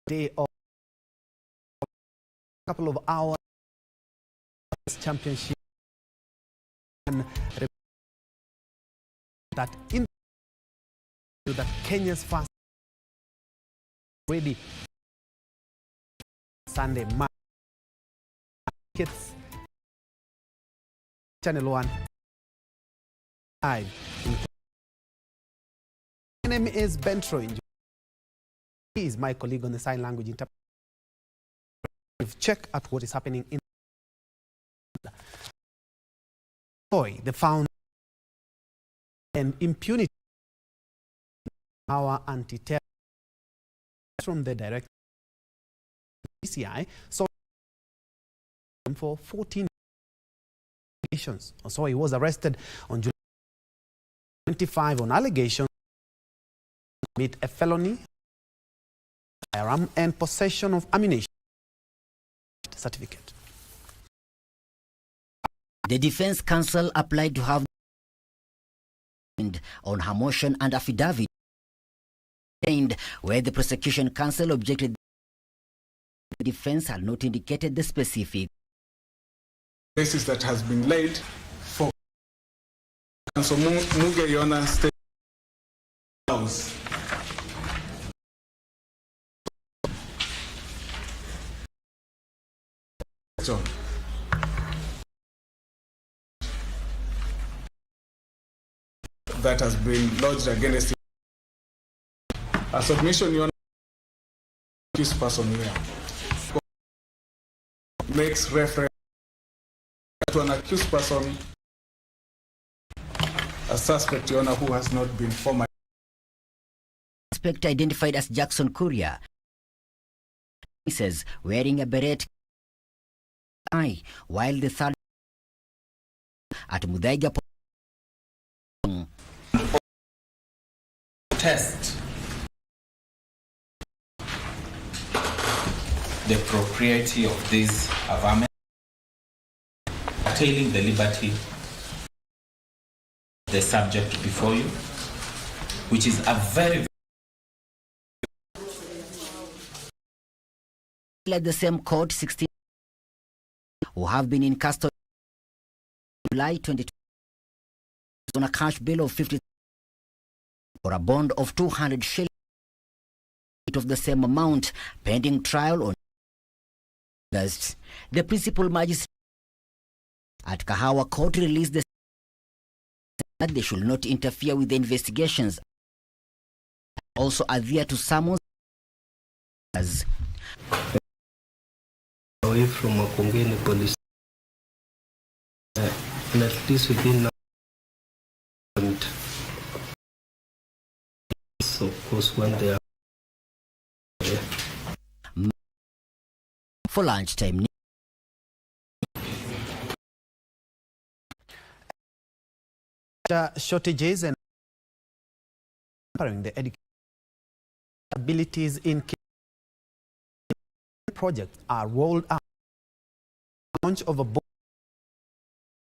day of a couple of hours championship, and that in that Kenya's first ready Sunday markets Channel 1 live. My name is Njue. He is my colleague on the sign language interpreter. We've checked at what is happening in the founder and impunity our anti-terror from the director PCI so for 14 allegations. So he was arrested on July 25 on allegations of commit a felony, firearm and possession of ammunition certificate. The defense counsel applied to have on her motion and affidavit where the prosecution counsel objected the defense had not indicated the specific basis that has been laid for Counsel Njue State House. That has been lodged against him. A submission, Your Honor, accused person here makes reference to an accused person, a suspect, Your Honor, who has not been formally. Suspect identified as Jackson Kuria. He says wearing a beret while the third at Muthaiga test the propriety of this averment curtailing the liberty of the subject before you, which is a very at the same court 16 who have been in custody July 22 on a cash bail of 50 or a bond of 200 shillings of the same amount pending trial on August. The principal magistrate at Kahawa Court released the that they should not interfere with the investigations. Also adhere to summons as away from Makongeni police and at least within and of course when they are for lunchtime. Shortages and the education abilities in projects are rolled out. Launch of a book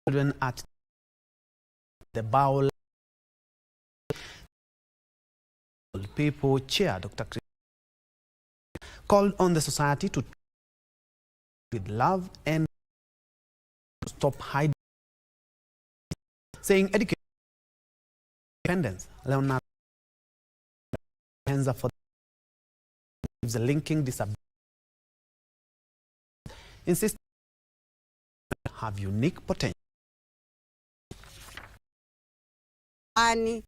children at the Bowl people chair Dr. Chris called on the society to with love and stop hiding, saying education independence. Leonard Henza for the linking disability insists have unique potential. Ani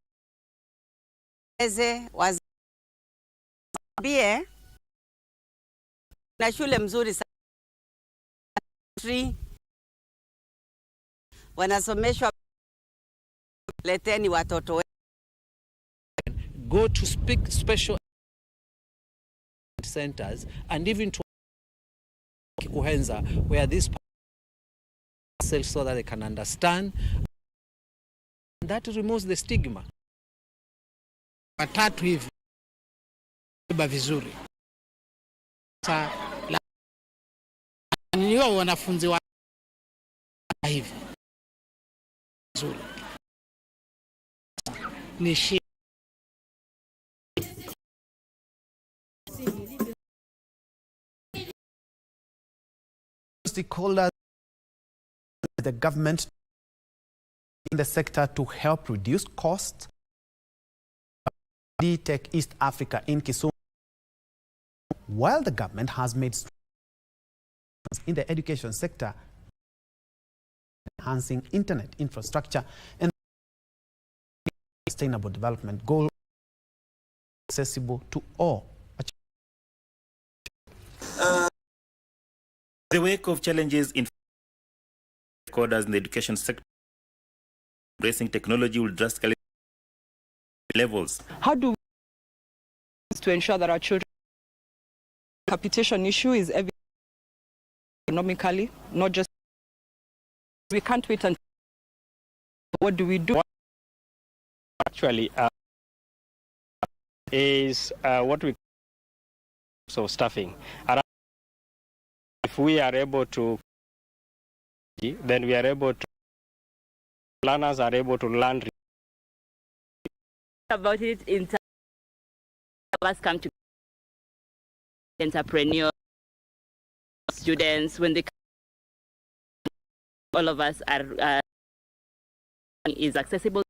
eze wazabie na shule mzuri sana wanasomeshwa, leteni watoto go to speak special centers and even to Kikuhenza where this so that they can understand. That removes the stigma. Watatu hivi beba vizuri. Sasa ni wao wanafunzi wa hivi vizuri. Ni stakeholders, the government in the sector to help reduce costs. Tech East Africa in Kisumu, while the government has made strides in the education sector, enhancing internet infrastructure and sustainable development goal accessible to all. The wake of challenges in stakeholders in the education sector, embracing technology will drastically levels. How do we to ensure that our children capitation issue is economically, not just we can't wait until what do we do? Actually, is what we so staffing. If we are able to, then we are able to. Learners are able to learn. About it in terms of us come to entrepreneurs, students, when they come, all of us are is accessible,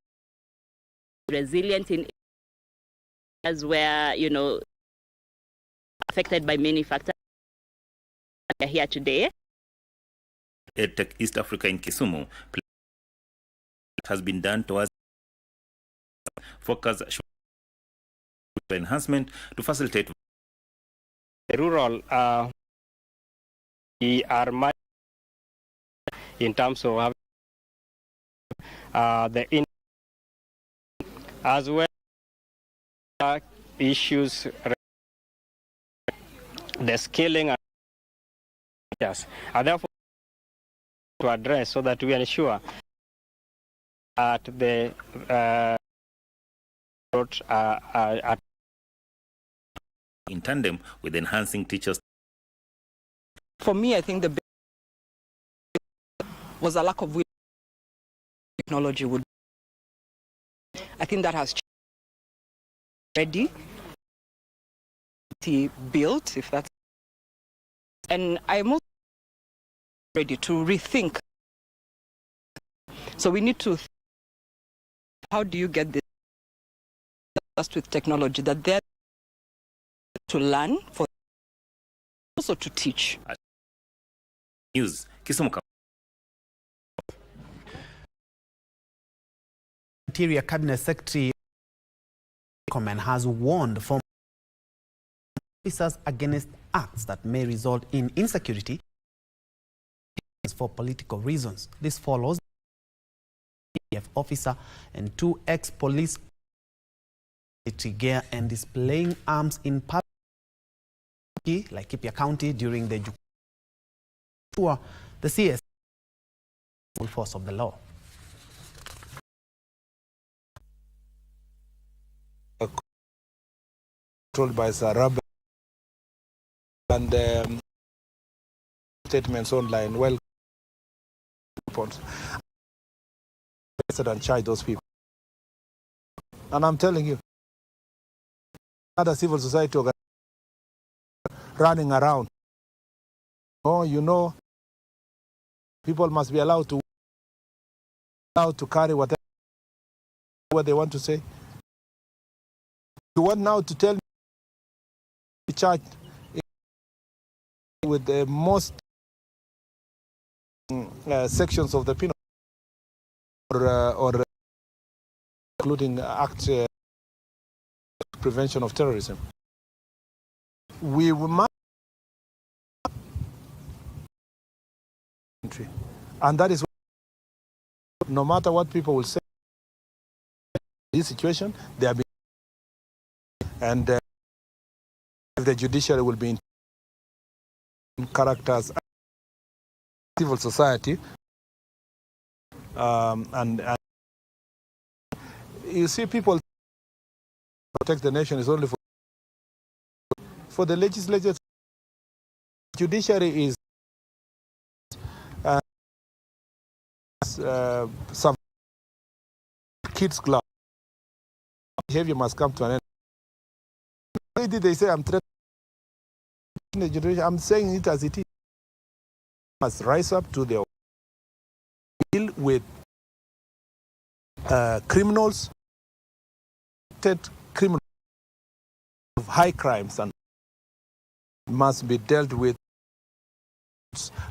resilient in areas where, you know, affected by many factors. We are here today. EdTech East Africa in Kisumu has been done towards focus enhancement to facilitate the rural. We are much in terms of the as well issues, the scaling and therefore to address so that we ensure at the in tandem with enhancing teachers. For me, I think the was a lack of technology would. I think that has already built, if that's, and I'm also ready to rethink. So we need to. How do you get this? Just with technology that they're to learn, for also to teach. News, Kisumu. Interior Cabinet Secretary has warned former officers against acts that may result in insecurity for political reasons. This follows officer and 2 ex-police gear and displaying arms in public like Laikipia County during the tour. The CS full force of the law. Controlled by Sarab and statements online. Well, and charge those people. And I'm telling you, other civil society running around. Oh, you know, people must be allowed to carry whatever what they want to say. You want now to tell me to charge with the most sections of the penal or including act prevention of terrorism. We must, and that is what, no matter what people will say, in this situation they have been, and the judiciary will be in characters, civil society, and you see, people protect the nation is only for the legislature. Judiciary is some kids' club. Behavior must come to an end. Why did they say I'm threatening the judiciary? I'm saying it as it is. must rise up to the deal with criminals of high crimes and must be dealt with.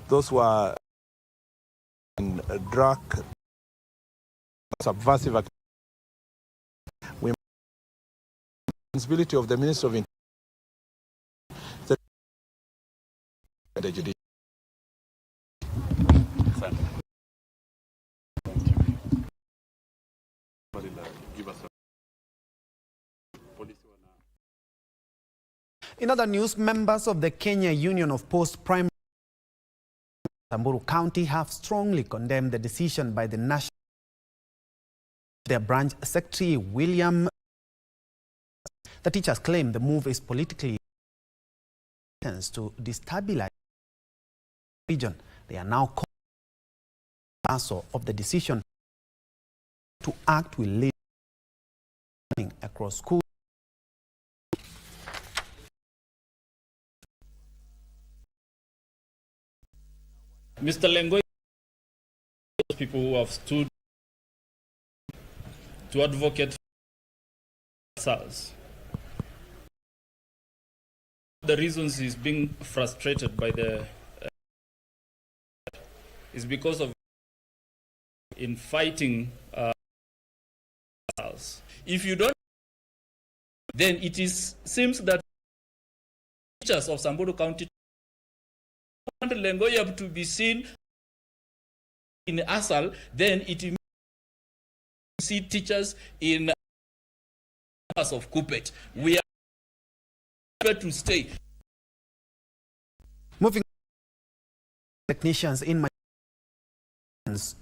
Those who are in drug subversive activity. We responsibility of the Minister of Interior. The judiciary. In other news, members of the Kenya Union of Post-Primary Samburu County have strongly condemned the decision by the national their branch secretary William. The teachers claim the move is politically to destabilize the region. They are now calling of the decision to act will lead across schools. Mr. Lengo, those people who have stood to advocate for us. The reasons he's being frustrated by the is because of in fighting us. If you don't, then it seems that teachers of Samburu County want Lengoyab to be seen in Asal, then it means see teachers in of Kupet. We are to stay. Moving technicians in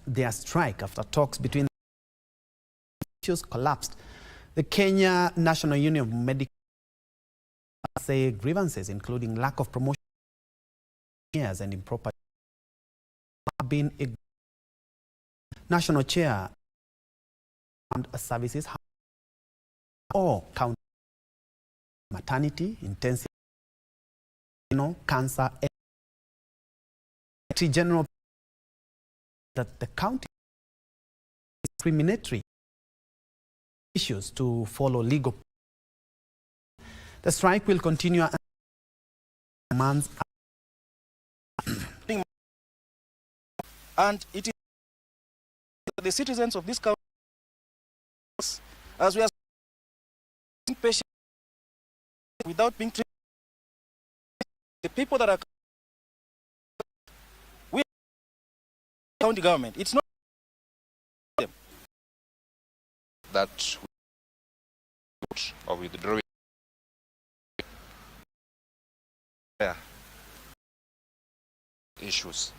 their strike after talks between issues collapsed. The Kenya National Union of Medical say grievances including lack of promotion and improper have been ignored. National Chair and services or county maternity, intensive cancer, Secretary General that the county discriminatory issues to follow legal. The strike will continue months. And it is the citizens of this county, as we are patient without being treated, the people that are we county government, it's not them that of withdrawing issues.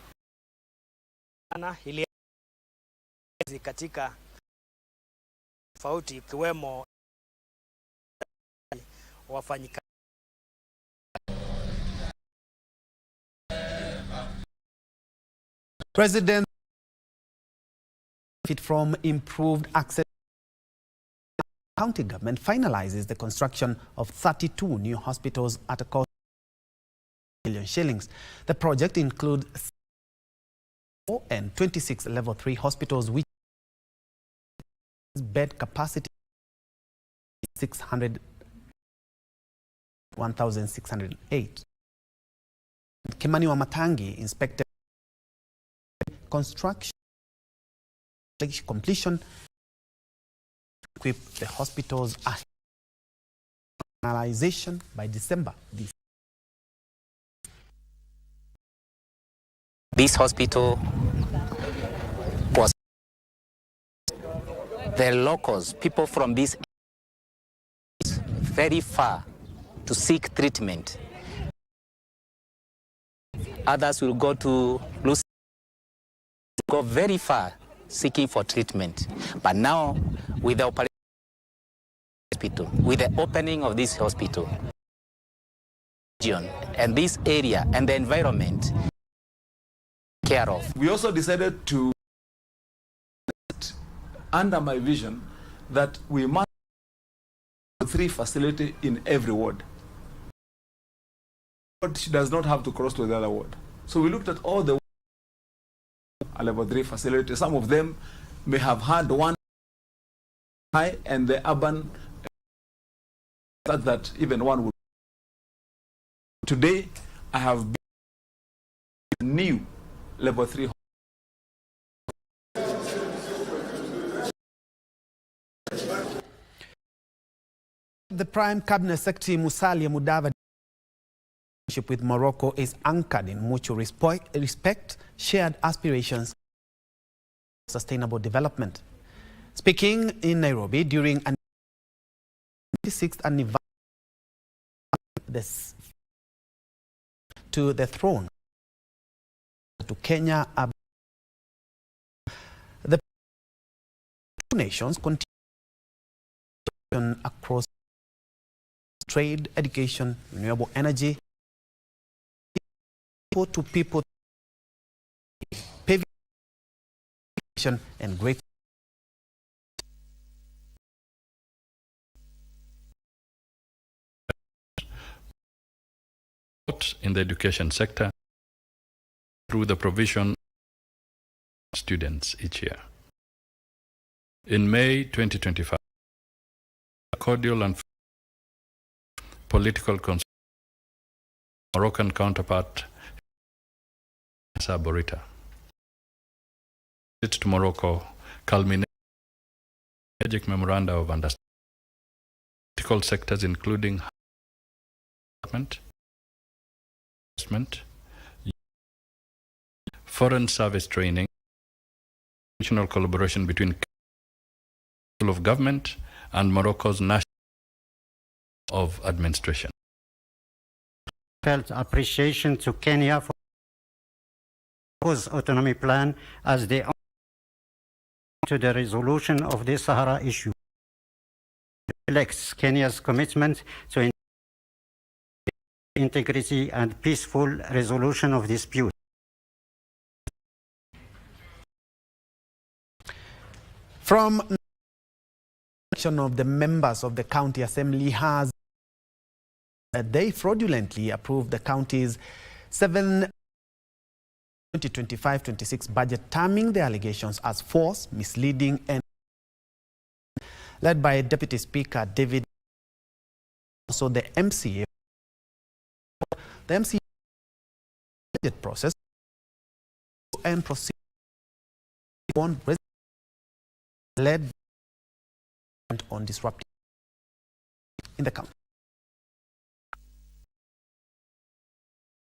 Ili katika tofauti ikiwemo wafanyikazi. President benefit from improved access. County government finalizes the construction of 32 new hospitals at a cost of $1 billion. The project includes 4 and 26 level 3 hospitals which bed capacity 1,608. Kimani Wamatangi inspected construction completion equip the hospitals at finalization by December this. This hospital was the locals, people from this very far to seek treatment. Others will go to go very far seeking for treatment. But now, with the hospital, with the opening of this hospital, and this area and the environment care of. We also decided to, under my vision, that we must have 3 facilities in every ward. The ward does not have to cross to the other ward. So we looked at all the a level 3 facility. Some of them may have had one high, and the urban that even one would. Today, I have built a new level 3. The Prime Cabinet Secretary Musalia Mudavadi relationship with Morocco is anchored in mutual respect, shared aspirations, sustainable development. Speaking in Nairobi during an 26th anniversary to the throne to Kenya, the two nations continue across trade, education, renewable energy, people-to-people, and great. In the education sector through the provision of students each year. In May 2025, cordial and political Moroccan counterpart Saborita visit to Morocco culminated in a strategic memoranda of understanding political sectors including development, investment, foreign service training, international collaboration between the Council of Government and Morocco's National of Administration. Felt appreciation to Kenya for its autonomy plan as they to the resolution of the Sahara issue. It reflects Kenya's commitment to integrity and peaceful resolution of dispute. From of the members of the county assembly has they fraudulently approved the county's 2025-26 budget, terming the allegations as false, misleading, and led by Deputy Speaker David. Also, the MCA budget process and proceed on led on disrupting in the county.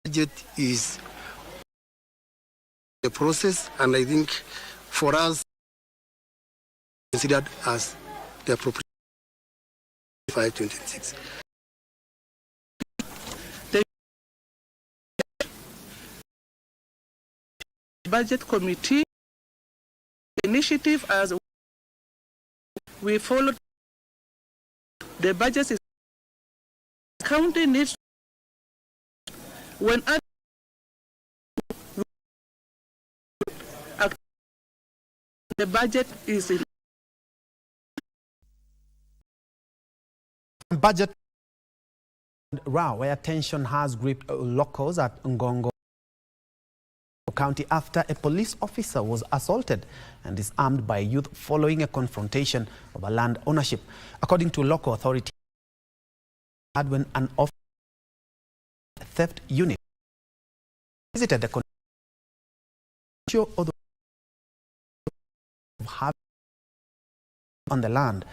Budget is the process, and I think for us considered as the appropriate 526. The budget committee initiative, as we followed the budget, is county needs when the budget is in budget row where tension has gripped locals at Ngongo County after a police officer was assaulted and disarmed by youth following a confrontation over land ownership. According to local authorities, when an theft unit visited the on the land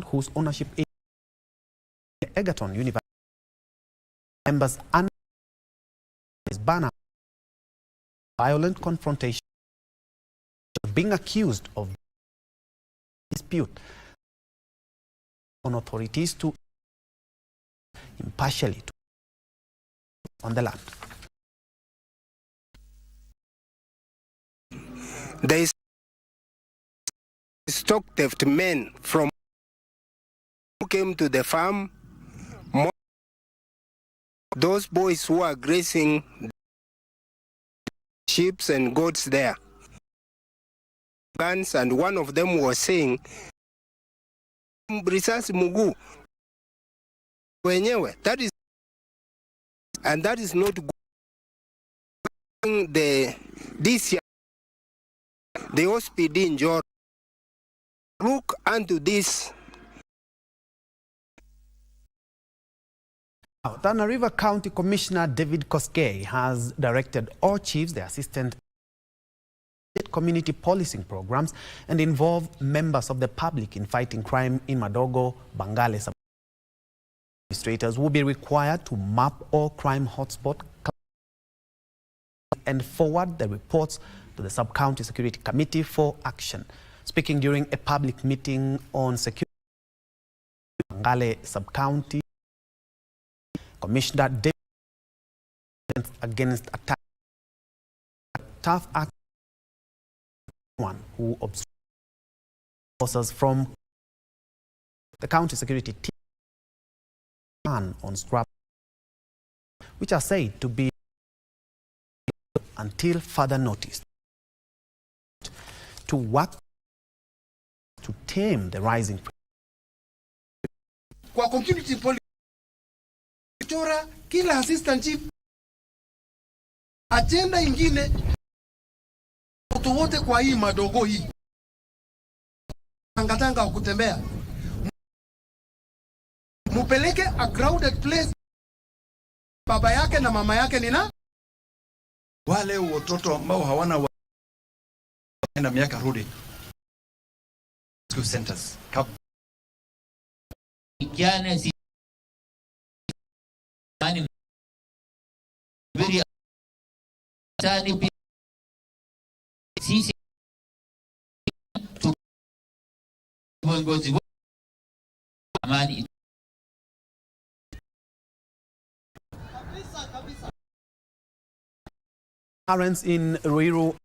whose ownership is Egerton University. Members and his banner violent confrontation being accused of dispute on authorities to impartially on the land. There is stock theft men from who came to the farm. Those boys who are grazing sheep and goats there. Guns, and one of them was saying, "Brisasi mugu wenyewe." That is, and that is not good. The this year, the OSPD in Njoro look into this. Tana River County Commissioner David Koskei has directed all chiefs, the assistant community policing programs, and involve members of the public in fighting crime in Madogo, Bangale. Administrators will be required to map all crime hotspots and forward the reports to the Sub-County Security Committee for action. Speaking during a public meeting on security Bangale Sub-County, Commissioner David against attack tough act one who obstructed forces from the county security team on scrap, which are said to be until further notice, to work to tame the rising Kwa community police, kila assistant chief agenda ingine watu wote kwa hii Madogo hii tangatanga kutembea, mupeleke a crowded place. Baba yake na mama yake nina wale watoto ambao hawana na miaka rudi school centers Kiana si ani very tani sisi tu viongozi amani. Parents in Ruiru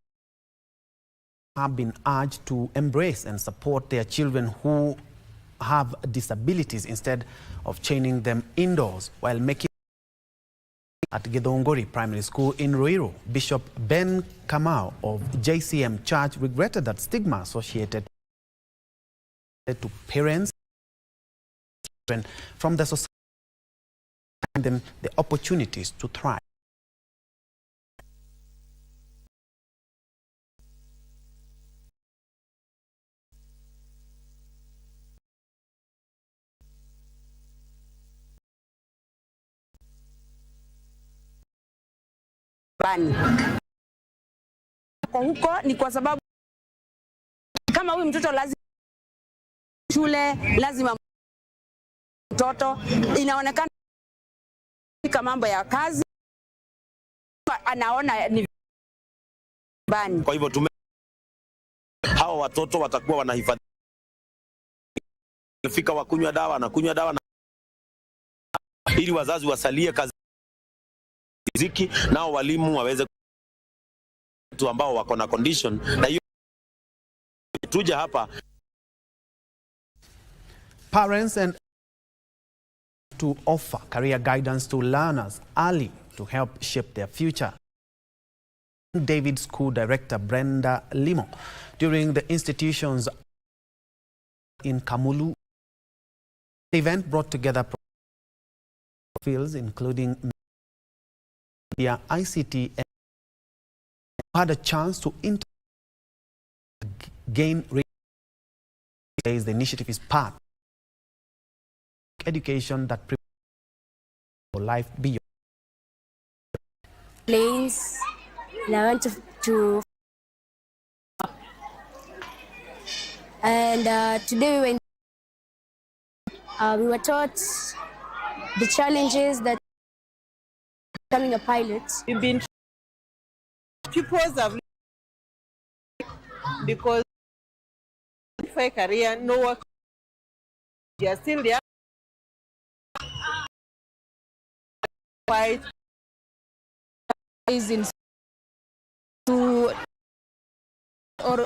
have been urged to embrace and support their children who have disabilities instead of chaining them indoors while making at Githongori Primary School in Ruiru. Bishop Ben Kamau of JCM Church regretted that stigma associated to parents from the society and them the opportunities to thrive. Kwa huko ni kwa sababu kama huyu mtoto lazima shule, lazima mtoto inaonekana kama mambo ya kazi anaona ni bani. Kwa hivyo hawa watoto watakuwa wanahifadhi fika wakunywa dawa na kunywa dawa na ili wazazi wasalie kazi ziki nao walimu waweze tu ambao wako na condition na hiyo tuja hapa. Parents and to offer career guidance to learners early to help shape their future. David School Director Brenda Limo during the institution's in Kamulu. The event brought together fields including media, ICT, and had a chance to gain. The initiative is part of education that prepares for life beyond. Planes, and I went to and today we were taught the challenges that becoming a pilot. We've been pupils have because for a career, no work. They are still there. Quite is in to or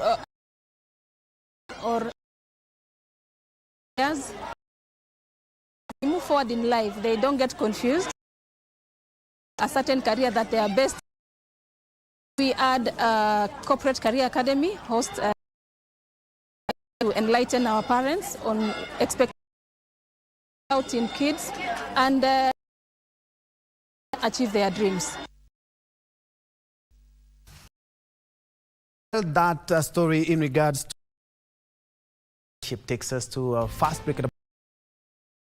yes, they move forward in life. They don't get confused. A certain career that they are best. We add a corporate career academy host to enlighten our parents on expecting out in kids and achieve their dreams. That story in regards to ship takes us to a fast break at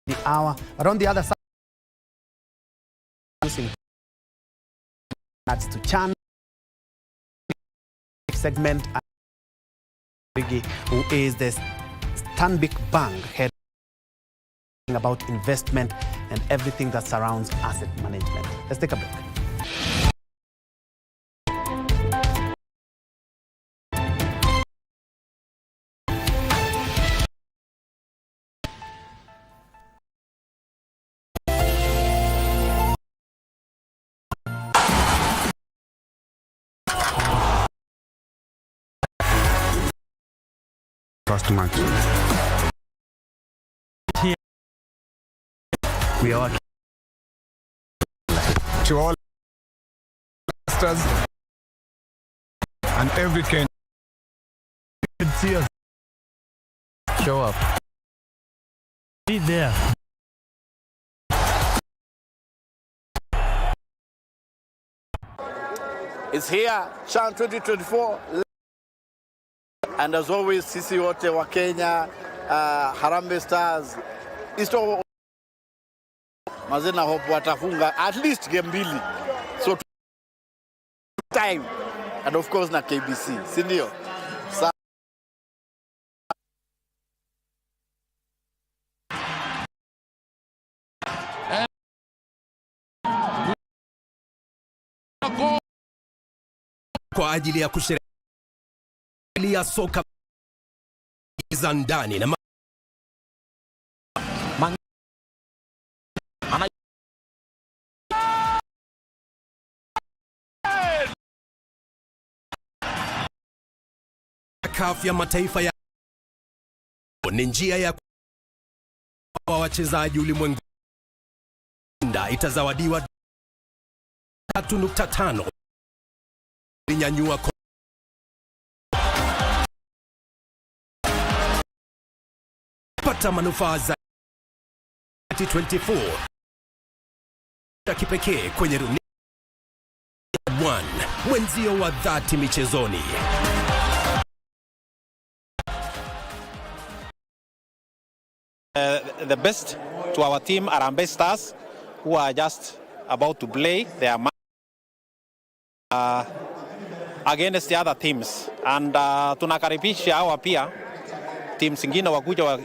the hour. But on the other side, using that's to Chan segment, who is the Stanbic Bank head about investment and everything that surrounds asset management. Let's take a break. First match. Here we are to all investors and every Kenyan. See us. Show up. Be there. It's here, Chan 2024. And as always, sisi wote wa Kenya, Harambee Stars, isto mazena hope watafunga at least game mbili. So time, and of course na KBC, si ndio? Kwa ajili ya kusherehekea soka za ndani na CAF ya mataifa ya ni njia ya kwa wachezaji ulimwengu itazawadiwa 3.5 Njue pata manufaa za 2024 ya kipekee kwenye runinga 1 mwenzio wa dhati michezoni. The best to our team Harambee Stars, who are just about to play their match against the other teams, and tunakaribisha hawa pia teams zingine wakuja wa.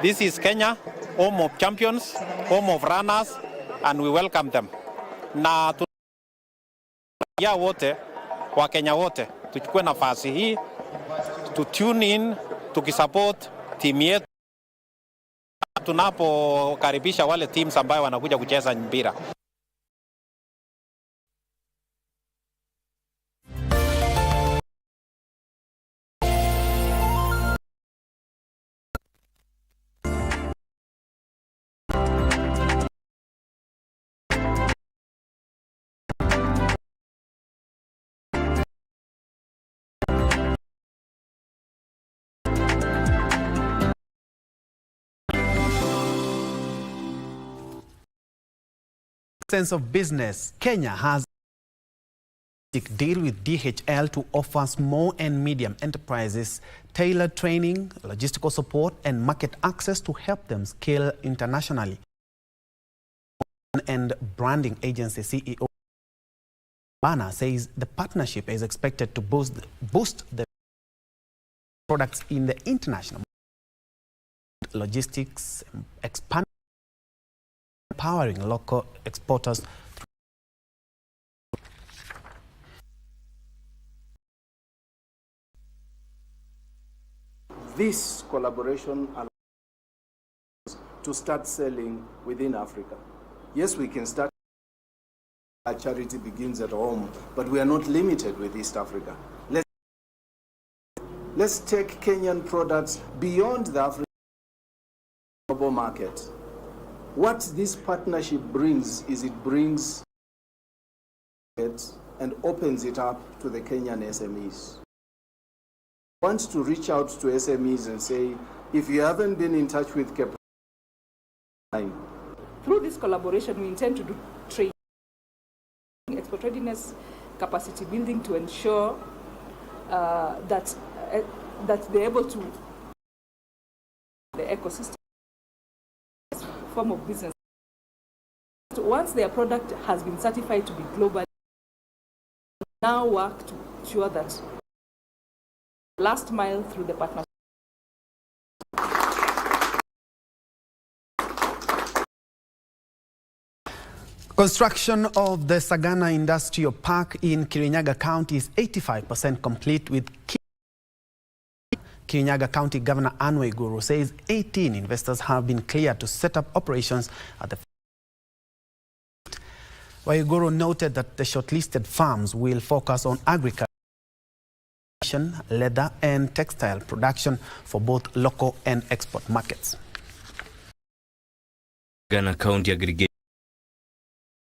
This is Kenya, home of champions, home of runners, and we welcome them. Na ya wote wa Kenya wote tuchukue nafasi hii to tune in, tukisupport team yetu tunapokaribisha wale teams ambayo wanakuja kucheza mpira. Sense of business, Kenya has a deal with DHL to offer small and medium enterprises tailored training, logistical support, and market access to help them scale internationally. And branding agency CEO Bana says the partnership is expected to boost the products in the international logistics, expand empowering local exporters. This collaboration allows us to start selling within Africa. Yes, we can start. Our charity begins at home, but we are not limited with East Africa. Let's take Kenyan products beyond the African global market. What this partnership brings is it brings it and opens it up to the Kenyan SMEs. I want to reach out to SMEs and say, if you haven't been in touch with KBC Online. Through this collaboration, we intend to do training, export readiness capacity building to ensure that they're able to the ecosystem form of business. So once their product has been certified to be global, now work to ensure that last mile through the partnership. Construction of the Sagana Industrial Park in Kirinyaga County is 85% complete, with Kirinyaga County Governor Njue says 18 investors have been cleared to set up operations at the Njoro noted that the shortlisted farms will focus on agriculture, leather and textile production for both local and export markets. Ghana County aggregate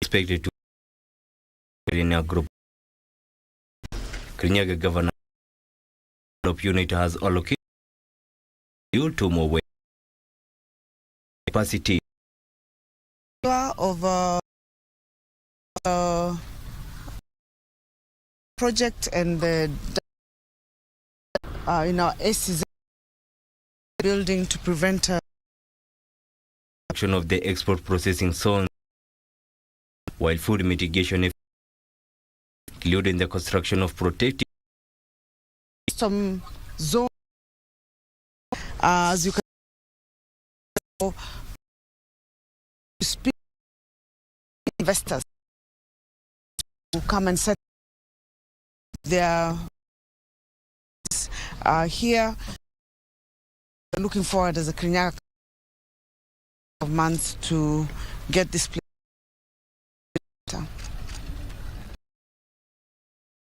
expected to Kirinyaga Group. Kirinyaga Governor unit has allocated 2 more capacity of project and the in our SCZ building to prevent action of the export processing zone, while food mitigation, including the construction of protective some zone as you can speak investors who come and set their here. We're looking forward as a Kenya of months to get this place.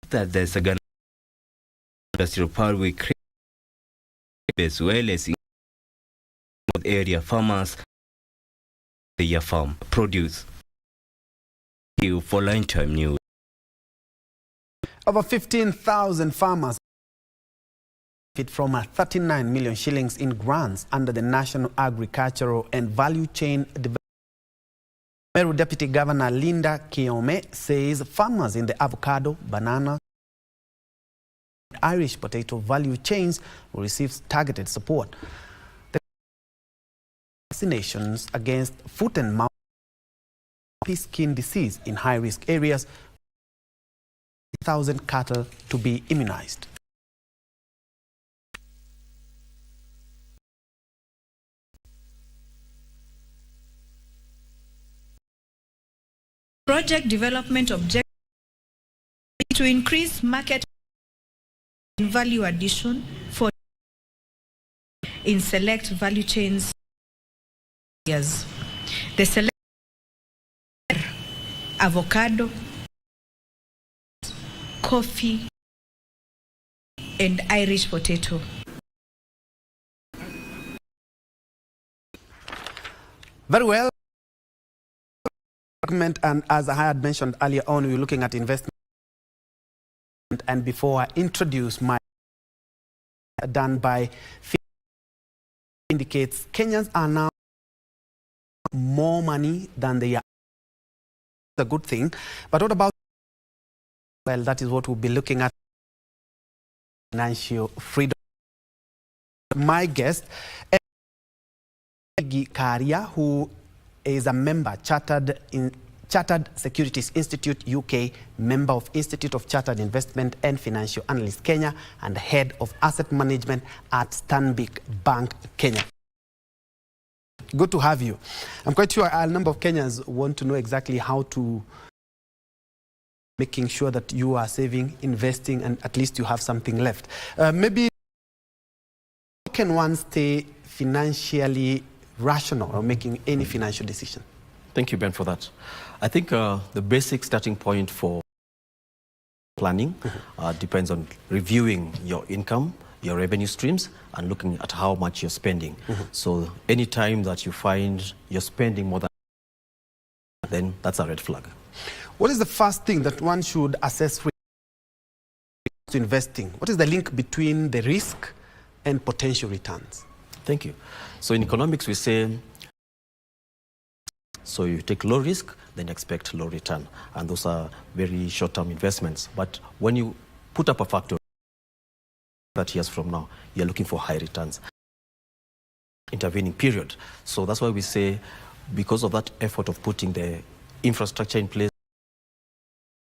That there's a Ghana industrial park we create as well as in area farmers their farm produce. You for Lunchtime News. Over 15,000 farmers benefit from 39 million shillings in grants under the National Agricultural and Value Chain Development. Meru Deputy Governor Linda Kiome says farmers in the avocado, banana, Irish potato value chains will receive targeted support. The vaccinations against foot and mouth skin disease in high-risk areas, 1,000 cattle to be immunized. Project development objective to increase market and value addition for in select value chains areas. The select avocado, coffee, and Irish potato. Very well. And as I had mentioned earlier on, we're looking at investment. And before I introduce my done by indicates Kenyans are now more money than they are. A good thing. But what about, well, that is what we'll be looking at. Financial freedom. My guest, Karia, who is a member, Chartered Securities Institute UK, member of Institute of Chartered Investment and Financial Analyst Kenya, and head of asset management at Stanbic Bank Kenya. Good to have you. I'm quite sure a number of Kenyans want to know exactly how to making sure that you are saving, investing, and at least you have something left. Maybe how can one stay financially rational or making any financial decision? Thank you, Ben, for that. I think the basic starting point for planning depends on reviewing your income, your revenue streams, and looking at how much you're spending. So any time that you find you're spending more than, then that's a red flag. What is the first thing that one should assess to investing? What is the link between the risk and potential returns? Thank you. So in economics, we say So you take low risk, then expect low return. And those are very short-term investments. But when you put up a factory 30 years from now, you're looking for high returns. Intervening period. So that's why we say, because of that effort of putting the infrastructure in place,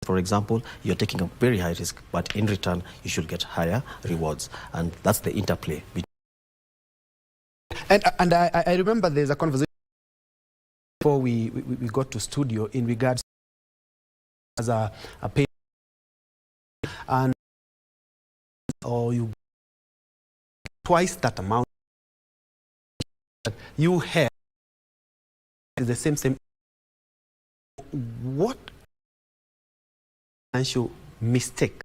for example, you're taking a very high risk, but in return, you should get higher rewards. And that's the interplay. And I remember there's a conversation before we got to studio in regards as a pay, and or you twice that amount that you have is the same. What financial mistake?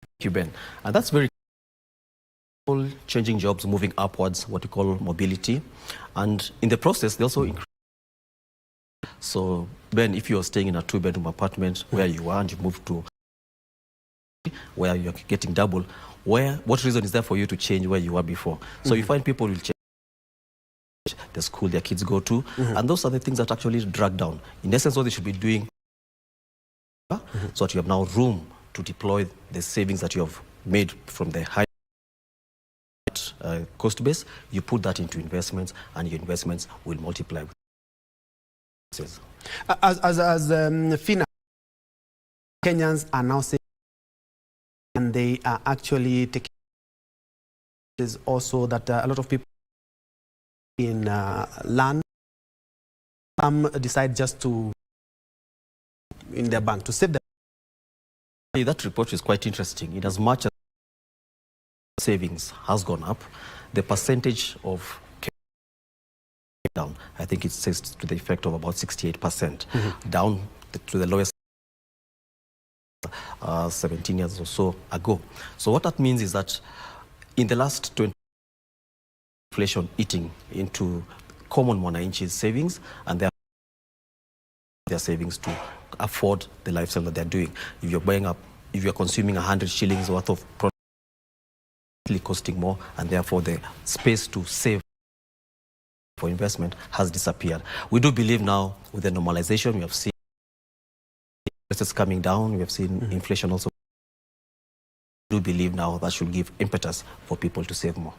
Thank you, Ben. And that's very changing jobs, moving upwards, what we call mobility. And in the process, they also increase. So, Ben, if you're staying in a 2-bedroom apartment where you are and you move to where you're getting double, what reason is there for you to change where you were before? So you find people will change the school their kids go to, and those are the things that actually drag down. In essence, what they should be doing, so that you have now room to deploy the savings that you have made from the high cost base. You put that into investments, and your investments will multiply. As FINA, Kenyans are now saying, and they are actually taking, is also that a lot of people in land, some decide just to in their bank to save them. That report is quite interesting. In as much as savings has gone up, the percentage of down. I think it says to the effect of about 68%, down to the lowest 17 years or so ago. So what that means is that in the last 20 inflation eating into common mwananchi's savings, and their savings to afford the lifestyle that they're doing. If you're consuming 100 shillings worth of product, costing more, and therefore the space to save for investment has disappeared. We do believe now with the normalization, we have seen prices coming down, we have seen inflation also. We do believe now that should give impetus for people to save more.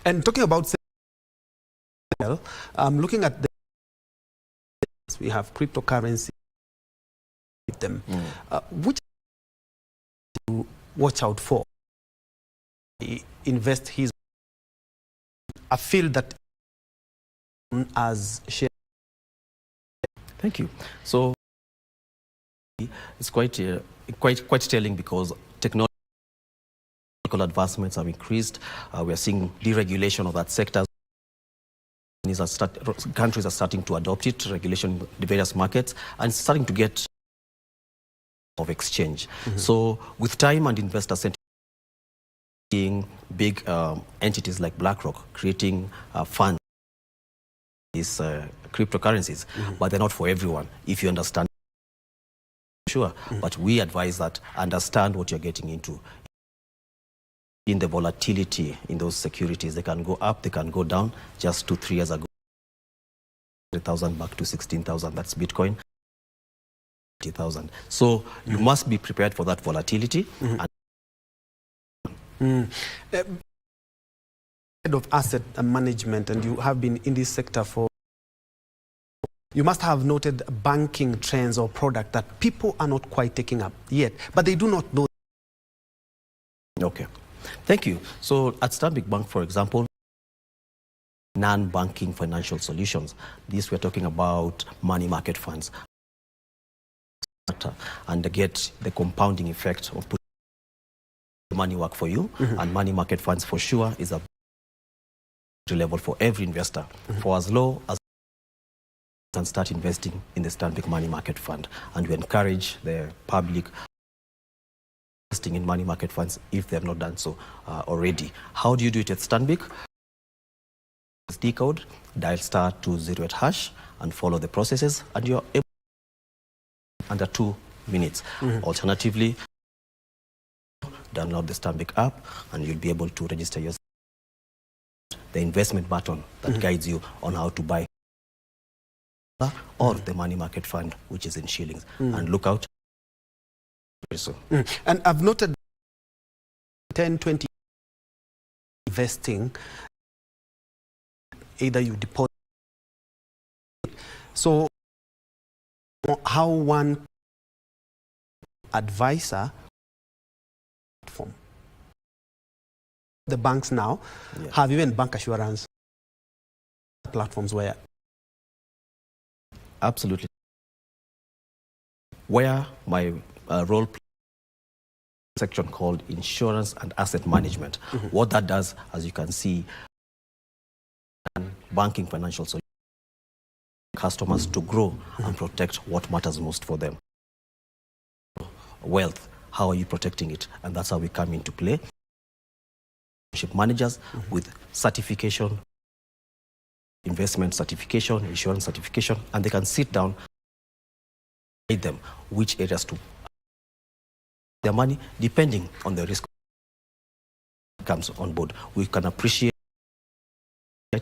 And talking about saving, looking at the, we have cryptocurrency with them. Which to watch out for? Invest his a field that as share. Thank you. So it's quite telling, because technological advancements have increased. We are seeing deregulation of that sector. Countries are starting to adopt it, regulation in the various markets, and it's starting to get of exchange. So with time and investor sentiment, seeing big entities like BlackRock creating funds, these cryptocurrencies, but they're not for everyone. If you understand, sure, but we advise that understand what you're getting into. In the volatility in those securities, they can go up, they can go down. Just 2-3 years ago, 3,000 back to 16,000. That's Bitcoin. 80,000. So you must be prepared for that volatility. Head of asset management, and you have been in this sector for. You must have noted banking trends or product that people are not quite taking up yet, but they do not know. Okay. Thank you. So at Stanbic Bank, for example, non-banking financial solutions. This we're talking about money market funds. And get the compounding effect of putting money work for you. And money market funds for sure is a level for every investor. For as low as you can start investing in the Stanbic Money Market Fund. And we encourage the public investing in money market funds if they have not done so already. How do you do it at Stanbic? SD code, dial *208# and follow the processes, and you're able under 2 minutes. Alternatively, download the Stanbic app and you'll be able to register yourself. The investment button that guides you on how to buy or the money market fund, which is in shillings, and look out. And I've noted 10-20 investing, either you deposit. So how one advisor platform. The banks now have even bank assurance platforms where absolutely where my role section called insurance and asset management. What that does, as you can see, banking financial solutions customers to grow and protect what matters most for them. Wealth, how are you protecting it? And that's how we come into play. Managers with certification, investment certification, insurance certification, and they can sit down and them which areas to their money depending on the risk that comes on board. We can appreciate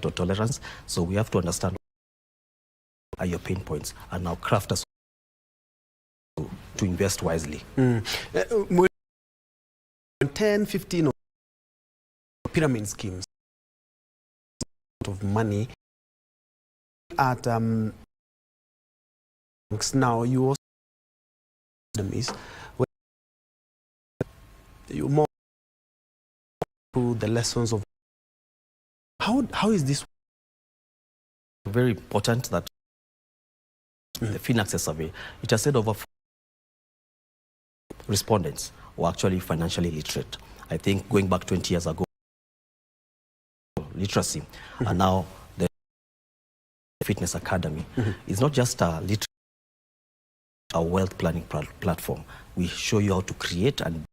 or tolerance, so we have to understand what are your pain points and now craft us to invest wisely. 10, 15 pyramid schemes of money at now you also where you more through the lessons of how is this very important that the FinAccess survey, it has said over respondents were actually financially literate. I think going back 20 years ago, literacy, and now the Fitness Academy is not just a wealth planning platform. We show you how to create and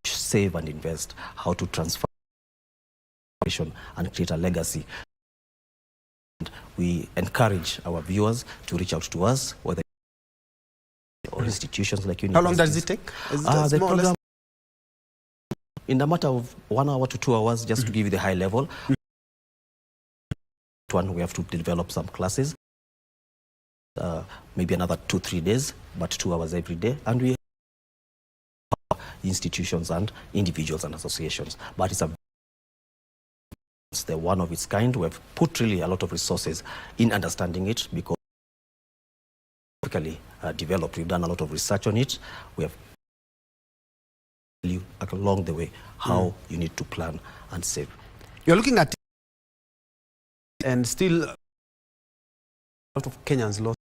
save and invest, how to transfer and create a legacy. And we encourage our viewers to reach out to us, whether or institutions like universities. How long does it take? The program in a matter of 1 hour to 2 hours, just to give you the high level. One, we have to develop some classes, maybe another 2-3 days, but 2 hours every day, and we have institutions and individuals and associations. But it's the one of its kind. We have put really a lot of resources in understanding it because developed. We've done a lot of research on it. We have along the way how you need to plan and save. You're looking at and still a lot of Kenyans lost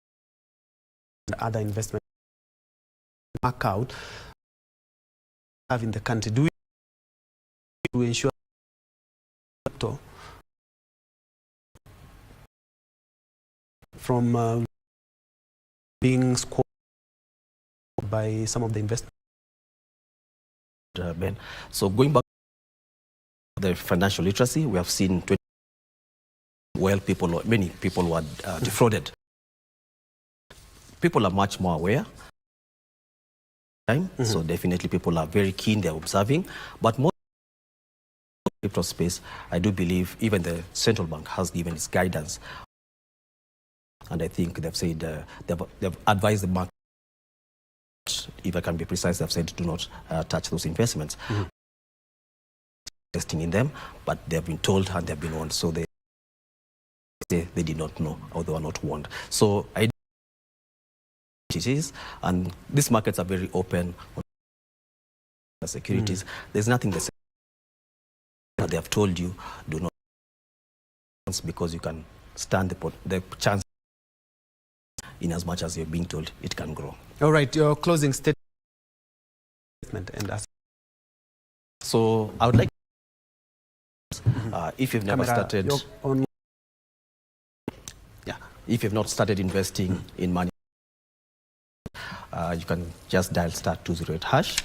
and other investment mark out have in the country. Do we to ensure from being squandered by some of the investors? Ben, so going back to the financial literacy, we have seen many people were defrauded. People are much more aware. So definitely people are very keen, they're observing. But more crypto space, I do believe even the central bank has given its guidance. And I think they've said, they've advised the market, if I can be precise, they've said do not touch those investments. Investing in them, but they've been told and they've been warned. So they did not know or they were not warned. So it is, and these markets are very open on securities. There's nothing they say, but they have told you do not, because you can stand the chance in as much as you're being told it can grow. All right, your closing statement and ask. So I would like, if you've never started, if you've not started investing in money, you can just dial *208#.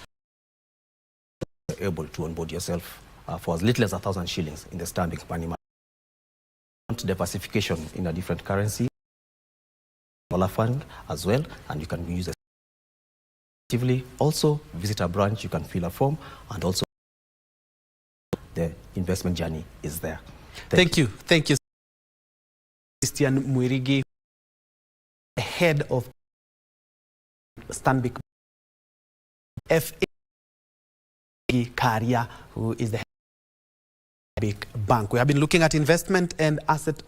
You're able to onboard yourself for as little as 1,000 shillings in the standing money market. Diversification in a different currency, dollar fund as well, and you can use it actively. Also, visit a branch, you can fill a form, and also the investment journey is there. Thank you. Thank you, Christian Mwirigi. head of Stanbic F.A. Karia, who is the head of big bank. We have been looking at investment and asset.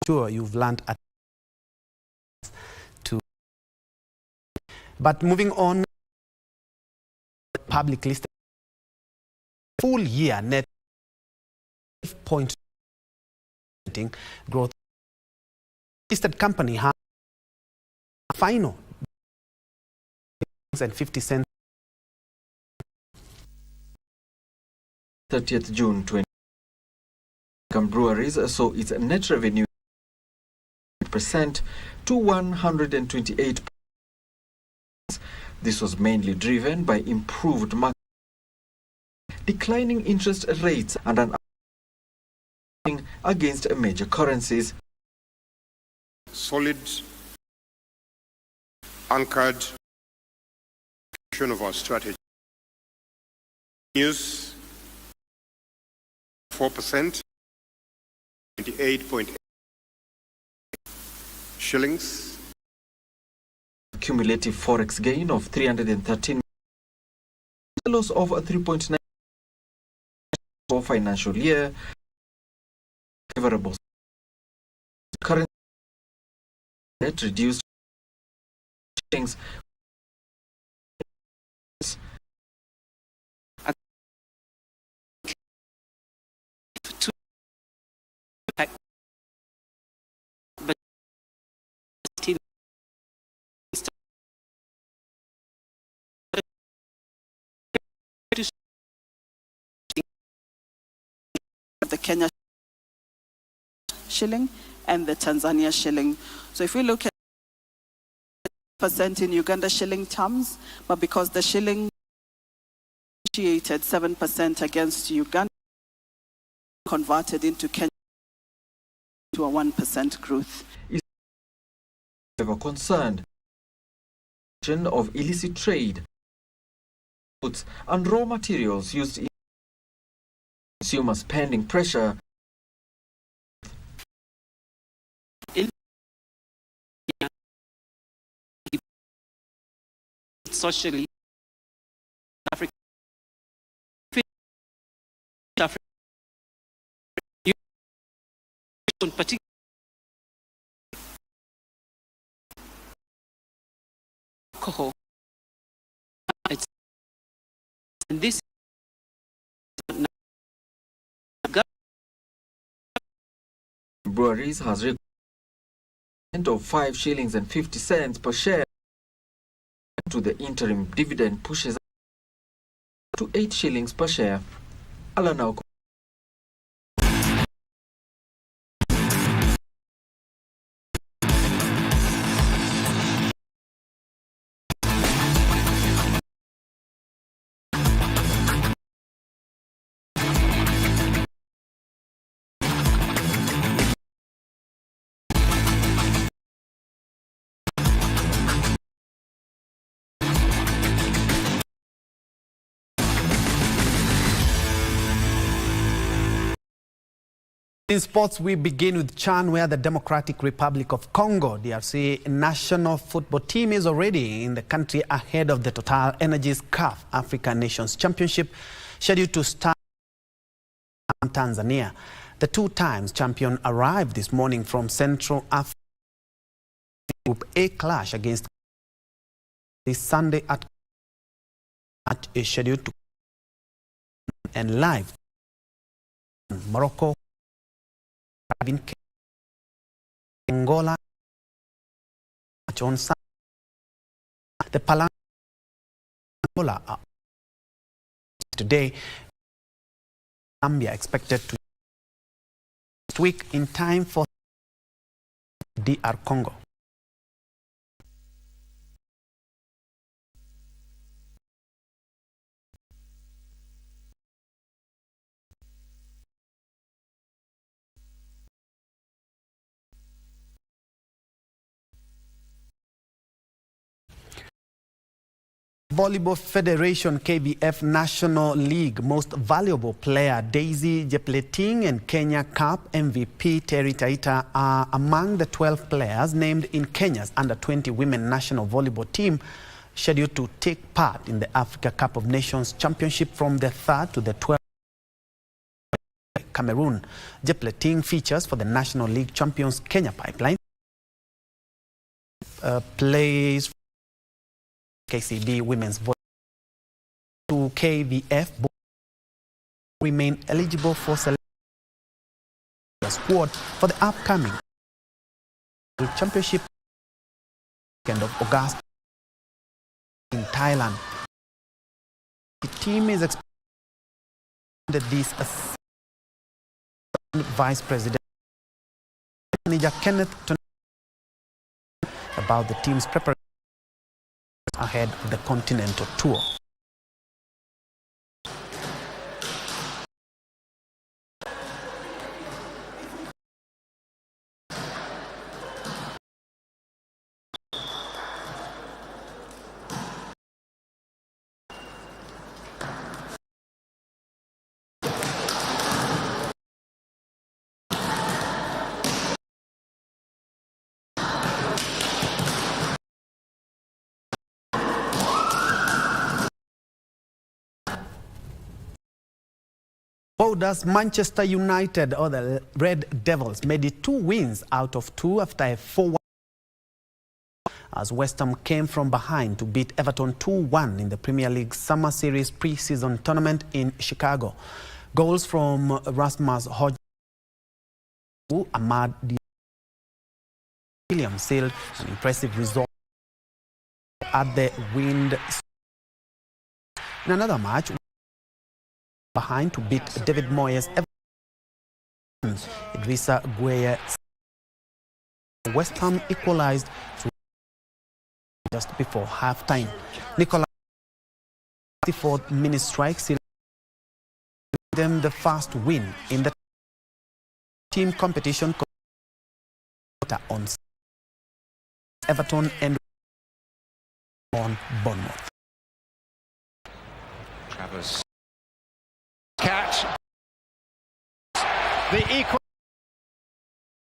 Sure, you've learned at to. But moving on, public listed full year net 5.2% growth. Listed company has final and 50 cents. 30th June 20. Breweries saw its net revenue percent to 128. This was mainly driven by improved market, declining interest rates, and an against major currencies. Solid, anchored of our strategy. News 4%, 28.8 shillings. Cumulative forex gain of 313, a loss of 3.9 for financial year. Favorable currency net reduced things. The Kenya shilling and the Tanzania shilling. So if we look at percent in Uganda shilling terms, but because the shilling appreciated 7% against Uganda, converted into Kenya to a 1% growth. Ever concerned of illicit trade, goods and raw materials used in consumer spending pressure. Socially, Africa, particularly, and this Breweries has recorded of 5 shillings and 50 cents per share to the interim dividend pushes to 8 shillings per share. Alana In sports, we begin with Chan, where the Democratic Republic of Congo, DRC, national football team is already in the country ahead of the Total Energies CAF African Nations Championship, scheduled to start in Tanzania. The 2 times champion arrived this morning from Central Africa. Group A clash against this Sunday at is scheduled to and live in Morocco. Angola on the Palang Angola today. Zambia expected to next week in time for DR Congo. Volleyball Federation KBF National League Most Valuable Player Daisy Jepleting and Kenya Cup MVP Terry Taita are among the 12 players named in Kenya's under-20 women national volleyball team scheduled to take part in the Africa Cup of Nations Championship from the 3rd to the 12th. Cameroon. Jepleting features for the National League champions Kenya Pipeline. Plays KCB women's volleyball to KBF remain eligible for selection squad for the upcoming championship end of August in Thailand. The team is expected this as Vice President Manager Kenneth about the team's preparation ahead of the continental tour. Does Manchester United or the Red Devils made it 2 wins out of 2 after a 4-1 as West Ham came from behind to beat Everton 2-1 in the Premier League Summer Series pre-season tournament in Chicago. Goals from Rasmus Højlund, Ahmad Williams sealed an impressive result at the Wind. In another match, behind to beat David Moyes. Idrissa Gueye. West Ham equalized just before halftime. Nicola 54th minute strike sealed them the first win in the team competition on Everton and on Bournemouth. Travers. Catch the equal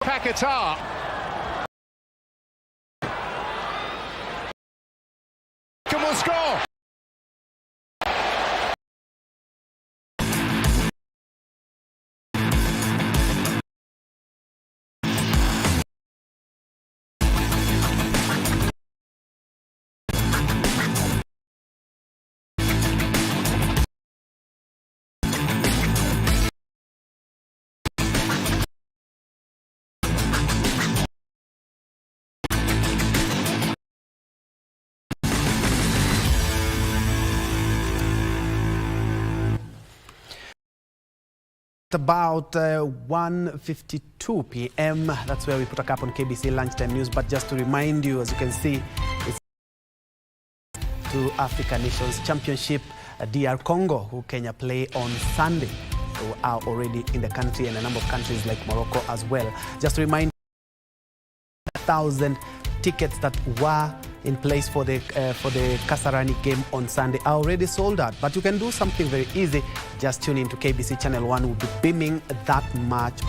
Paquetá. Come on, score. About 1:52 p.m. That's where we put a cap on KBC Lunchtime News. But just to remind you, as you can see, it's to Africa Nations Championship, DR Congo, who Kenya play on Sunday, who are already in the country, and a number of countries like Morocco as well. Just to remind you, 1,000 tickets that were in place for the Kasarani game on Sunday are already sold out. But you can do something very easy. Just tune in to KBC Channel 1. We'll be beaming that match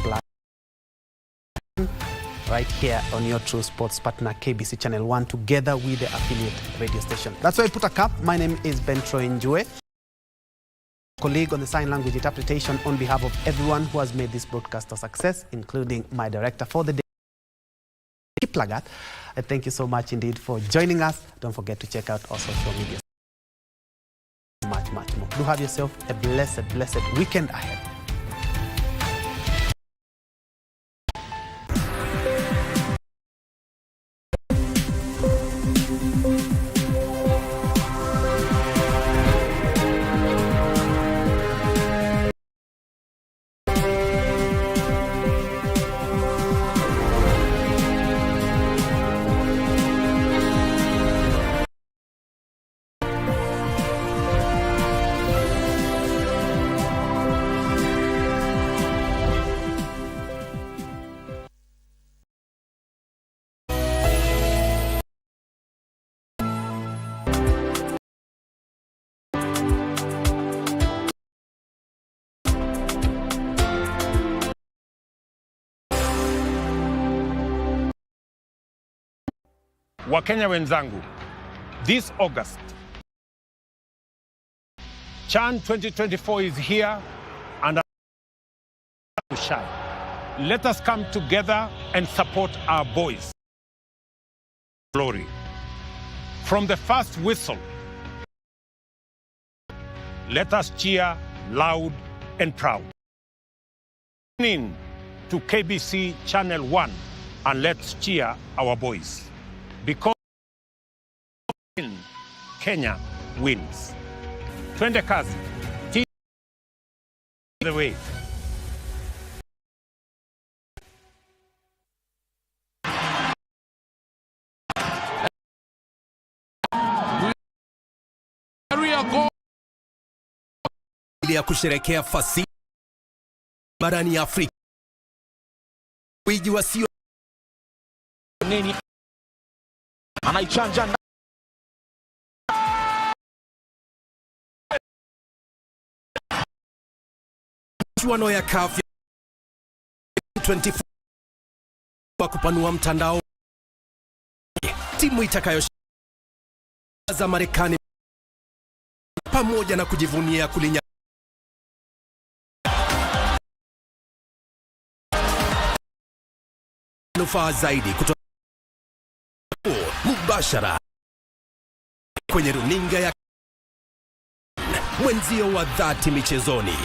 right here on your true sports partner, KBC Channel 1, together with the affiliate radio station. That's why I put a cap. My name is Njue, colleague on the sign language interpretation, on behalf of everyone who has made this broadcast a success, including my director for the day, Plagat. Thank you so much indeed for joining us. Don't forget to check out our social media. Much more. Do have yourself a blessed weekend ahead. Wakenya wenzangu, this August, Chan 2024 is here and to shine. Let us come together and support our boys. Glory. From the first whistle, let us cheer loud and proud. Tune in to KBC Channel 1 and let's cheer our boys. Because Kenya wins. Twende kazi. The way. ya kusherekea fasi barani Afrika. Wiji wasio nini anaichanja chuano ya CAF 24 kwa kupanua mtandao, timu itakayo za Marekani pamoja na kujivunia kulinya nufaa zaidi kutoka mubashara kwenye runinga ya mwenzio wa dhati michezoni.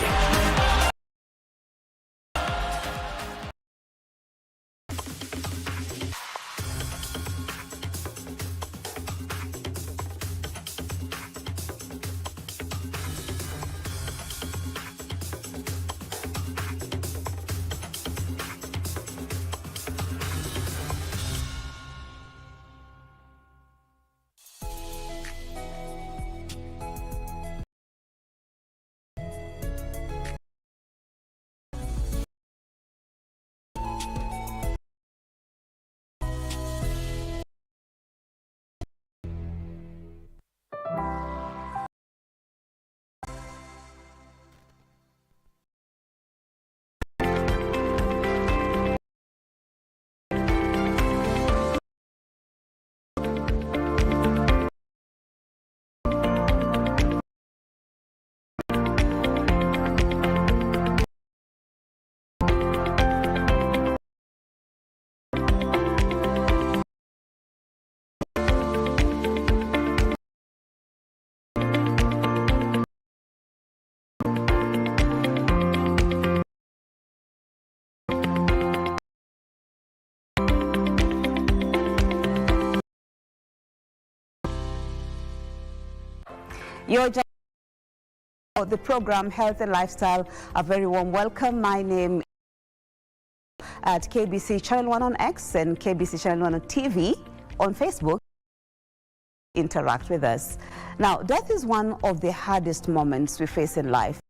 Your the program Health and Lifestyle, a very warm welcome. My name at KBC Channel 1 on X and KBC Channel 1 on TV on Facebook. Interact with us. Now, death is one of the hardest moments we face in life.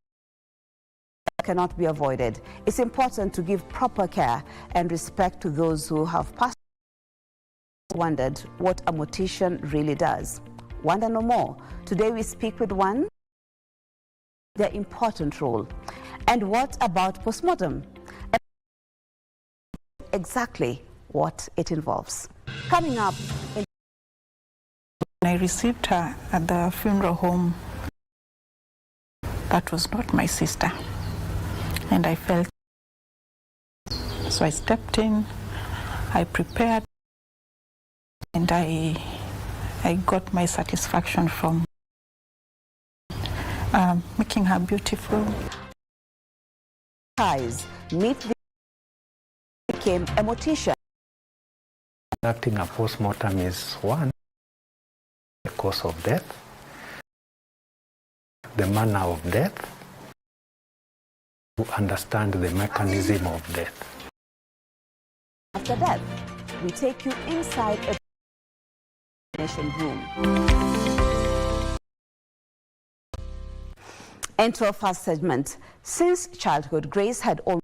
It cannot be avoided. It's important to give proper care and respect to those who have passed. Wondered what a mortician really does. Wonder no more. Today we speak with one, their important role. And what about postmortem? Exactly what it involves. Coming up. I received her at the funeral home. That was not my sister. And I felt, so I stepped in, I prepared, and I got my satisfaction from making her beautiful. Meet the became a mortician. Conducting a postmortem is one, the cause of death, the manner of death, to understand the mechanism of death. After death, we take you inside a room. Enter our first segment. Since childhood, Grace had always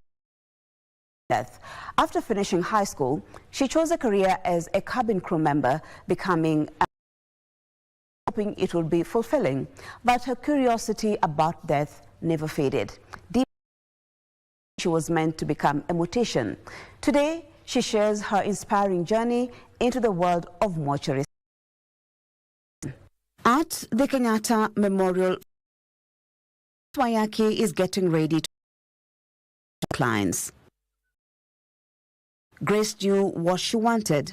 death. After finishing high school, she chose a career as a cabin crew member, hoping it would be fulfilling. But her curiosity about death never faded. Deep, she was meant to become a mortician. Today, she shares her inspiring journey into the world of mortuary. At the Kenyatta Memorial, Wayaki is getting ready to clients. Grace knew what she wanted,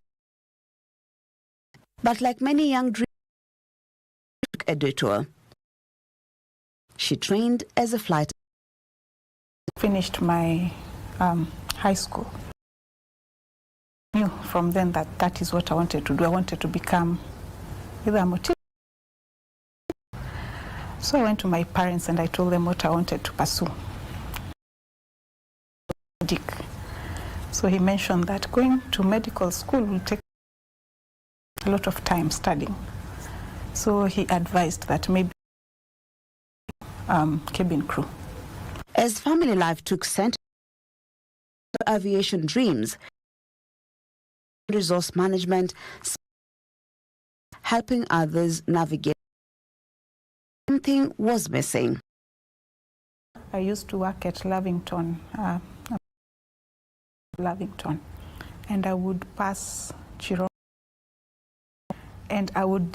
but like many young dreamers, took a detour. She trained as a flight. Finished my high school. I knew from then that that is what I wanted to do. I wanted to become either a motivator. So I went to my parents and I told them what I wanted to pursue. So he mentioned that going to medical school will take a lot of time studying. So he advised that maybe cabin crew. As family life took center, aviation dreams, resource management, helping others navigate. Something was missing. I used to work at Lavington, and I would pass Njoro, and I would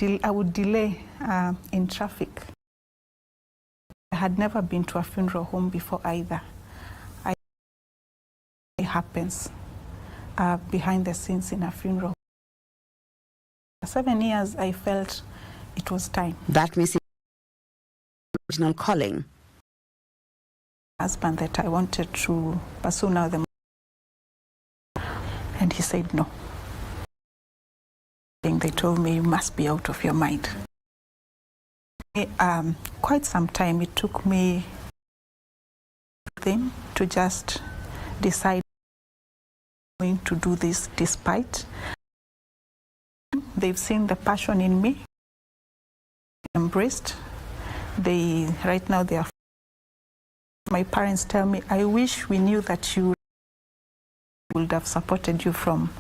delay in traffic. I had never been to a funeral home before either. It happens behind the scenes in a funeral. For 7 years, I felt it was time. That missing original calling. Husband that I wanted to pursue now and he said no. They told me you must be out of your mind. Quite some time it took me to just decide I'm going to do this despite. They've seen the passion in me, embraced. Right now they are. My parents tell me, I wish we knew that you would have supported you from.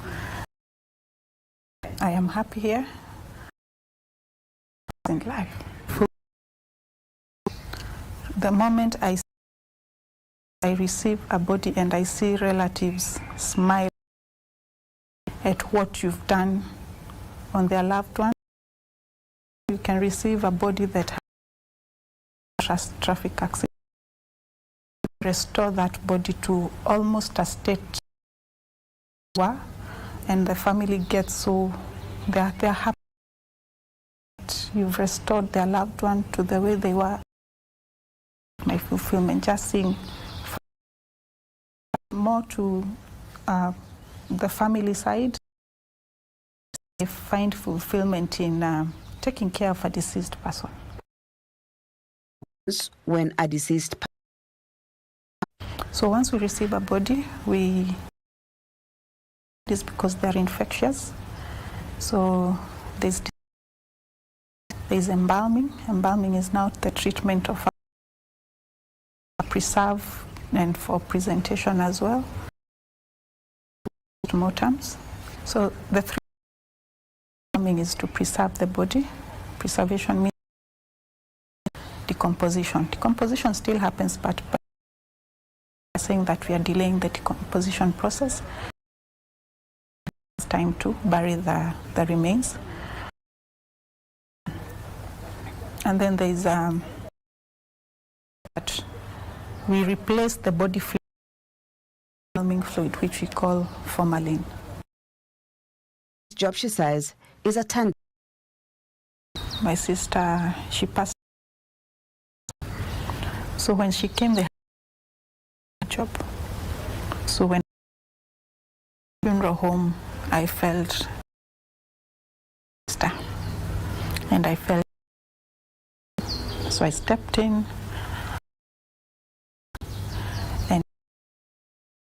I am happy here in life. The moment I receive a body and I see relatives smile at what you've done on their loved one, you can receive a body that has traffic accident. Restore that body to almost a state and the family gets so they're happy. You've restored their loved one to the way they were. My fulfillment, just seeing more to the family side. I find fulfillment in taking care of a deceased person. When a deceased person. So once we receive a body, it's because they're infectious. So there's embalming. Embalming is now the treatment of a preserve and for presentation as well. Mortems. So the three embalming is to preserve the body. Preservation means decomposition. Decomposition still happens, but saying that we are delaying the decomposition process. It's time to bury the remains. And then there is that we replace the body fluid, embalming fluid, which we call formalin. This job, she says, is attended. My sister, she passed. So when she came, they had a job. So when funeral home, I felt and I felt. So I stepped in and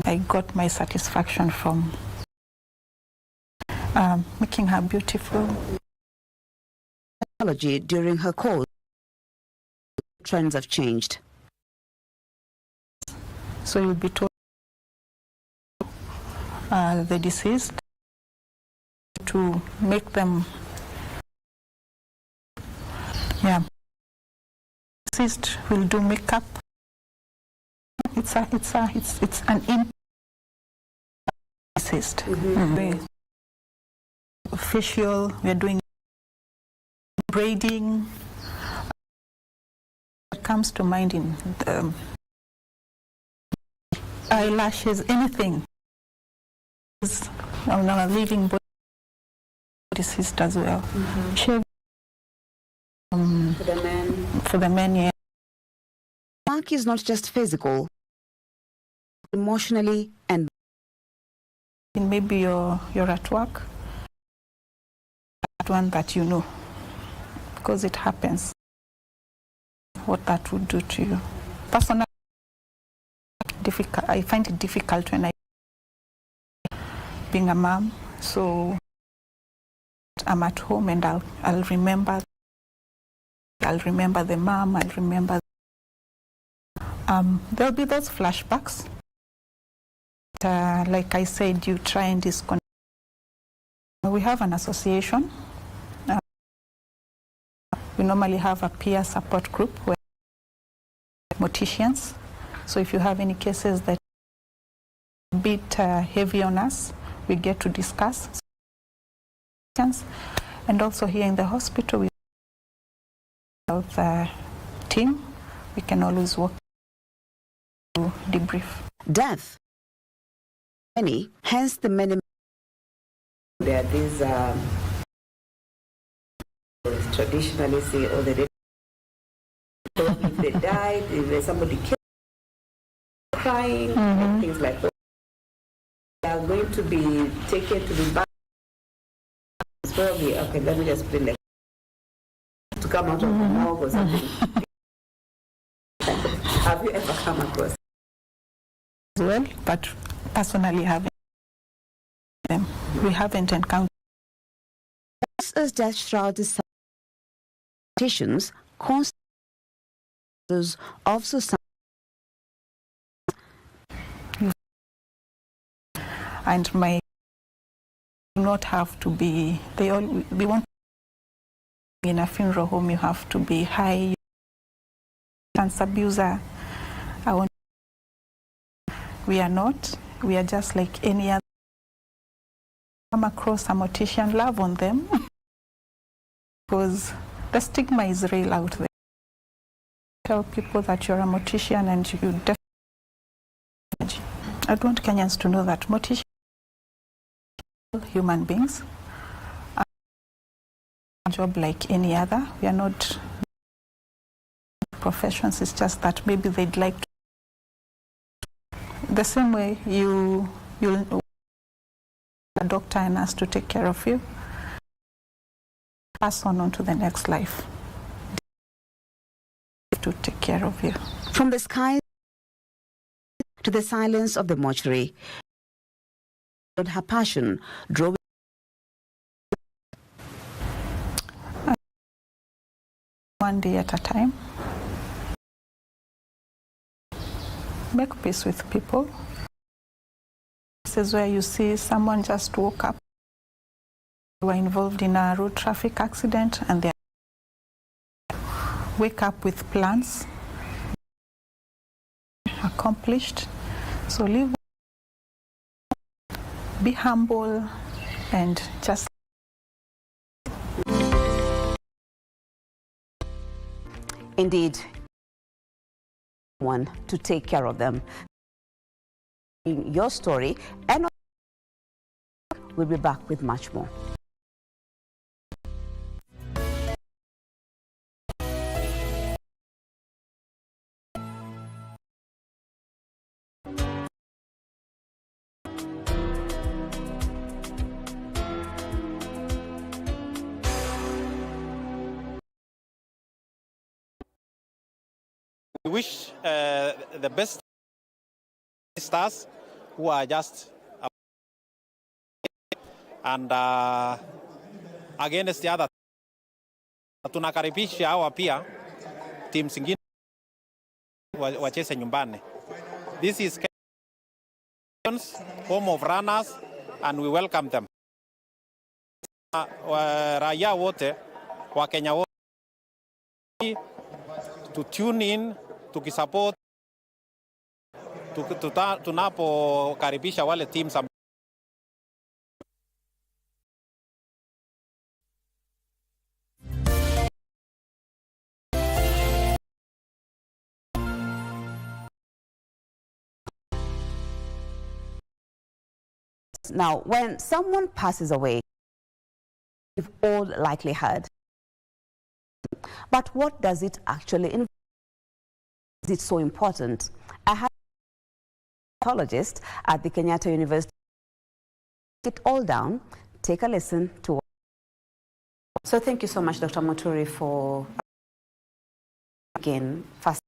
I got my satisfaction from making her beautiful. During her course, trends have changed. So you'll be told the deceased to make them, deceased will do makeup. It's an deceased. facial, we are doing braiding. What comes to mind in eyelashes, anything. On our living body deceased as well. Shave, for the men, yeah. Work is not just physical, emotionally and maybe you're at work, that one that you know, because it happens, what that would do to you. Personally, I find it difficult when being a mom, so I'm at home and I'll remember the mom, I'll remember there'll be those flashbacks. Like I said, you try and disconnect. We have an association. We normally have a peer support group where morticians. So if you have any cases that are a bit heavy on us, we get to discuss. And also here in the hospital, we have the team. We can always work to debrief. Death. Hence the many. There are these traditionally say, oh, if they died, if there's somebody killed, crying, and things like that. They are going to be taken to be back. It's probably, okay, let me just put it like to come out of the morgue or something. Have you ever come across? Well, but personally haven't. We haven't encountered. As death shroud is petitions, constitutions of society. And my not have to be. We want in a funeral home. You have to be high. Substance abuser. We are not. We are just like any other. Come across a mortician, love on them, because the stigma is real out there. Tell people that you're a mortician and you definitely. I want Kenyans to know that morticians are human beings. A job like any other. We are not professions. It's just that maybe they'd like to. The same way you'll a doctor and us to take care of you, pass on to the next life to take care of you. From the sky to the silence of the mortuary, her passion drove one day at a time. Make peace with people. This is where you see someone just woke up, they were involved in a road traffic accident, and they wake up with plans accomplished. So live, be humble, and just indeed one to take care of them. In your story, and we'll be back with much more. We wish the best stars who are just and against the other. Tunakaribisha hawa pia team zingine wacheze nyumbani. This is home of runners and we welcome them. Raia wote wa Kenya wote to tune in, tukisupport tunapokaribisha wale teams Now, when someone passes away, with all likelihood, but what does it actually involve? Is it so important? I had a pathologist at the Kenyatta University. It all down. Take a listen to. So thank you so much, Dr. Muturi, for again. First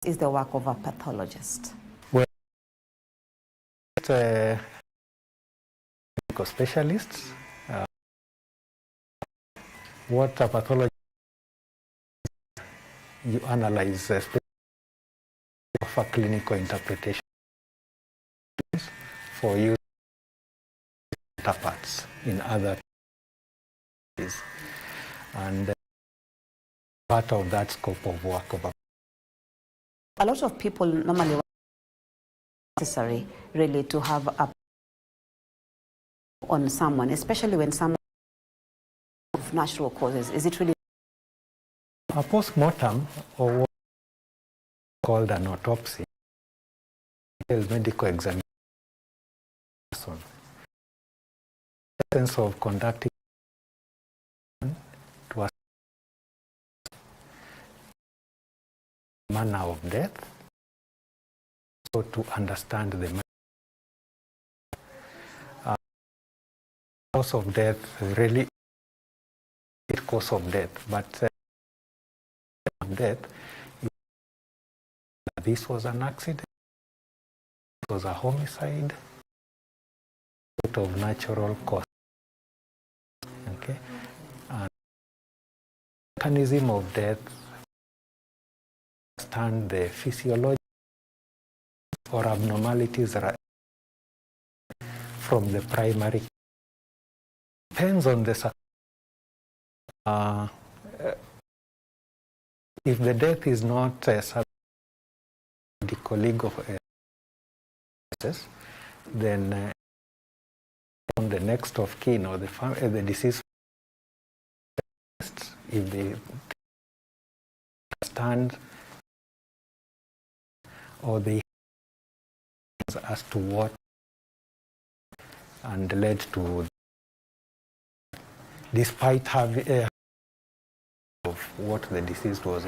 is the work of a pathologist. Well, medical specialists. What a pathologist, you analyze of a clinical interpretation for use parts in other cases, and part of that scope of work of a lot of people normally necessary really to have a on someone, especially when someone of natural causes. Is it really a post-mortem, or what is called an autopsy? Is medical examination. The sense of conducting to assess the manner of death, so to understand the cause of death, really cause of death, but death, this was an accident, it was a homicide, out of natural cause. Okay, and mechanism of death, understand the physiology or abnormalities from the primary. Depends on the if the death is not the colleague of then on the next of kin or the deceased, if they understand or they as to what and led to, despite having of what the deceased was.